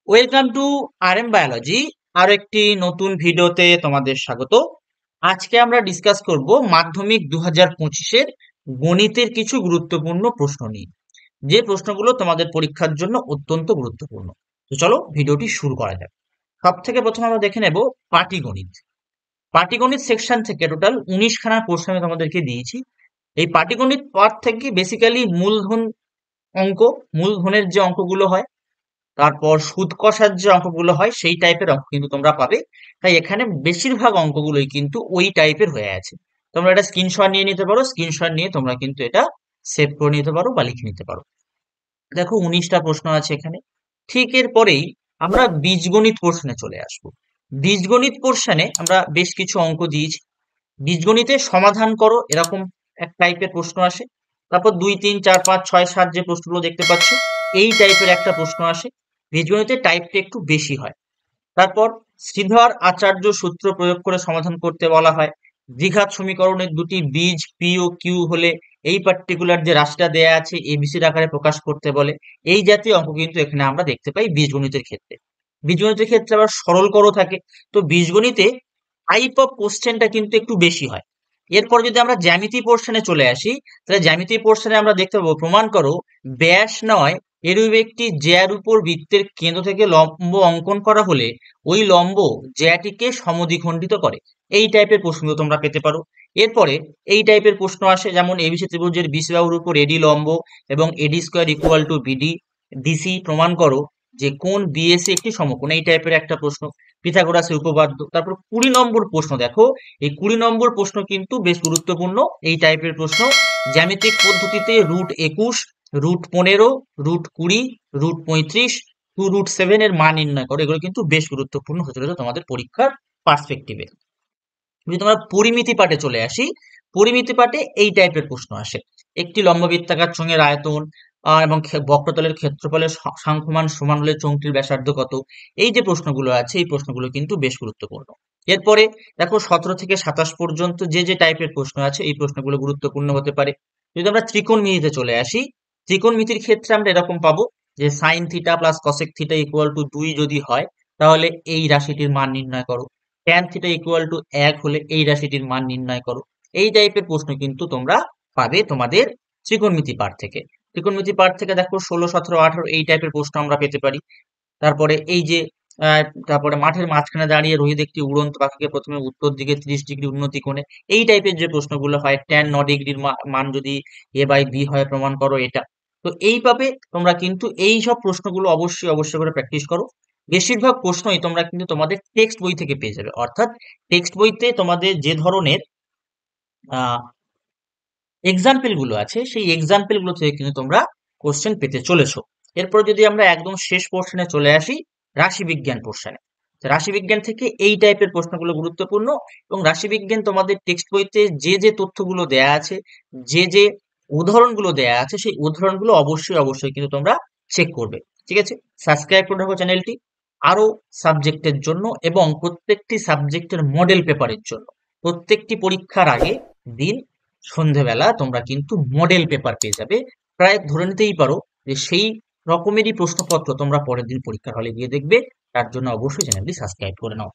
Welcome to RM biology. আরো একটি নতুন ভিডিওতে তোমাদের স্বাগত। আজকে আমরা ডিসকাস করব মাধ্যমিক 2025-এর গণিতের কিছু গুরুত্বপূর্ণ প্রশ্ন নিয়ে, যে প্রশ্নগুলো তোমাদের পরীক্ষার জন্য অত্যন্ত গুরুত্বপূর্ণ। তো চলো ভিডিওটি শুরু করা যাক। সব থেকে প্রথমে আমরা দেখে নেব পাটিগণিত। পাটিগণিত সেকশন থেকে টোটাল 19খানা প্রশ্ন আমি তোমাদেরকে দিয়েছি। এই পাটিগণিত পার্ট থেকে বেসিক্যালি মূলধন অঙ্ক, মূলধনের যে অঙ্কগুলো হয়, তারপর সুদ কষার যে অঙ্কগুলো হয় সেই টাইপের অঙ্ক কিন্তু তোমরা পাবে। তাই এখানে বেশিরভাগ অঙ্কগুলোই কিন্তু ওই টাইপের হয়ে আছে। তোমরা এটা স্ক্রিনশট নিয়ে নিতে পারো, স্ক্রিনশট নিয়ে তোমরা কিন্তু এটা সেভ করে নিতে পারো বা লিখে নিতে পারো। দেখো 19টা প্রশ্ন আছে এখানে। ঠিক এর পরেই আমরা বীজগণিত পোর্শনে চলে আসবো। বীজগণিত পোর্শনে আমরা বেশ কিছু অঙ্ক দিয়েছি। বীজগণিতে সমাধান করো এরকম এক টাইপের প্রশ্ন আসে। তারপর 2, 3, 4, 5, 6, 7 যে প্রশ্নগুলো দেখতে পাচ্ছ এই টাইপের একটা প্রশ্ন আসে। বীজগণিতে টাইপটা একটু বেশি হয়। তারপর শ্রীধর আচার্য সূত্র প্রয়োগ করে সমাধান করতে বলা হয়। দ্বিঘাত সমীকরণের দুটি বীজ পি ও কিউ হলে এই পার্টিকুলার যে রাশিটা দেয়া আছে এবিসির আকারে প্রকাশ করতে বলে। এই জাতীয় অঙ্ক কিন্তু এখানে আমরা দেখতে পাই বীজগণিতের ক্ষেত্রে। বীজগণিতের ক্ষেত্রে আবার সরল করও থাকে। তো বীজগণিতে টাইপ অফ কোশ্চেনটা কিন্তু একটু বেশি হয়। এরপর যদি আমরা জ্যামিতি পোর্শনে চলে আসি, তাহলে জ্যামিতি পোর্শনে আমরা দেখতে পাবো প্রমাণ করো ব্যাস নয় এরূপ একটি জ্যার উপর বৃত্তের কেন্দ্র থেকে লম্ব অঙ্কন করা হলে ওই লম্ব জ্যাটিকে সমদ্বিখণ্ডিত করে। এই টাইপের প্রশ্ন তোমরা পেতে পারো। এরপরে এই টাইপের প্রশ্ন আসে, যেমন এবিসি ত্রিভুজের বিসি বাহুর উপর এডি লম্ব এবং এডি square equal to BD. DC প্রমাণ করো যে কোন বিএসি একটি সমকোণ। এই টাইপের একটা প্রশ্ন, পিথাগোরাসের উপপাদ্য। তারপর 20 নম্বর প্রশ্ন দেখো, এই 20 নম্বর প্রশ্ন কিন্তু বেশ গুরুত্বপূর্ণ এই টাইপের প্রশ্ন। জ্যামিতিক পদ্ধতিতে √21, √15, √20, √35, 2√7 এর মান নির্ণয় করো। এগুলো কিন্তু বেশ গুরুত্বপূর্ণ হতে চলেছে তোমাদের পরীক্ষার পার্সপেক্টিভে। যদি তোমরা পরিমিতি পাঠে চলে আসি, পরিমিতি পাঠে এই টাইপের প্রশ্ন আসে। একটি লম্ববৃত্তাকার চোঙের আয়তন এবং বক্রতলের ক্ষেত্রফলের সাংখ্যমান সমান হলে চোঙটির ব্যাসার্ধ কত। এই যে প্রশ্নগুলো আছে এই প্রশ্নগুলো কিন্তু বেশ গুরুত্বপূর্ণ। এরপরে দেখো 17 থেকে 27 পর্যন্ত যে যে টাইপের প্রশ্ন আছে এই প্রশ্নগুলো গুরুত্বপূর্ণ হতে পারে। যদি আমরা ত্রিকোণমিতিতে চলে আসি, ত্রিকোণমিতির ক্ষেত্রে আমরা এরকম পাবো যে sine theta plus cosec theta equal to 2 যদি হয় তাহলে এই রাশিটির মান নির্ণয় করো। ট্যান থিটা ইকুয়াল টু 1 হলে এই রাশিটির মান নির্ণয় করো। এই টাইপের প্রশ্ন কিন্তু তোমরা পাবে তোমাদের ত্রিকোণমিতি পাঠ থেকে। ত্রিকোণমিতি পাঠ থেকে দেখো 16, 17, 18 এই টাইপের প্রশ্ন আমরা পেতে পারি। তারপরে এই যে তারপরে মাঠের মাঝখানে দাঁড়িয়ে রোহিত একটি উড়ন্ত পাখিকে প্রথমে উত্তর দিকে 30 ডিগ্রি উন্নতি কোণে। এই টাইপের যে প্রশ্নগুলো হয়, ট্যান 9 ডিগ্রির মান যদি এ বাই বি হয় প্রমাণ করো এটা। তো এইভাবে তোমরা কিন্তু এই সব প্রশ্নগুলো অবশ্যই অবশ্যই করে প্র্যাকটিস করো। বেশিরভাগ প্রশ্নই তোমরা কিন্তু তোমাদের টেক্সট বই থেকে পেয়ে যাবে, অর্থাৎ টেক্সট বইতে তোমাদের যে ধরনের আহ এক্সাম্পল গুলো আছে সেই এক্সাম্পল গুলো থেকে কিন্তু তোমরা কোশ্চেন পেতে চলেছো। এরপর যদি আমরা একদম শেষ পোর্শনে চলে আসি, রাশিবিজ্ঞান পোর্শনে। রাশিবিজ্ঞান থেকে এই টাইপের প্রশ্নগুলো গুরুত্বপূর্ণ। এবং রাশিবিজ্ঞান তোমাদের টেক্সট বইতে যে যে তথ্যগুলো দেয়া আছে, যে যে উদাহরণগুলো দেয়া আছে সেই উদাহরণগুলো অবশ্যই অবশ্যই কিন্তু তোমরা চেক করবে। ঠিক আছে, সাবস্ক্রাইব করে রাখো চ্যানেলটি আরো সাবজেক্টের জন্য এবং প্রত্যেকটি সাবজেক্টের মডেল পেপারের জন্য। প্রত্যেকটি পরীক্ষার আগে দিন সন্ধেবেলা তোমরা কিন্তু মডেল পেপার পেয়ে যাবে। প্রায় ধরে নিতেই পারো যে সেই রকমেরই প্রশ্নপত্র তোমরা পরের দিন পরীক্ষার হলে গিয়ে দেখবে। তার জন্য অবশ্যই চ্যানেলটি সাবস্ক্রাইব করে নাও।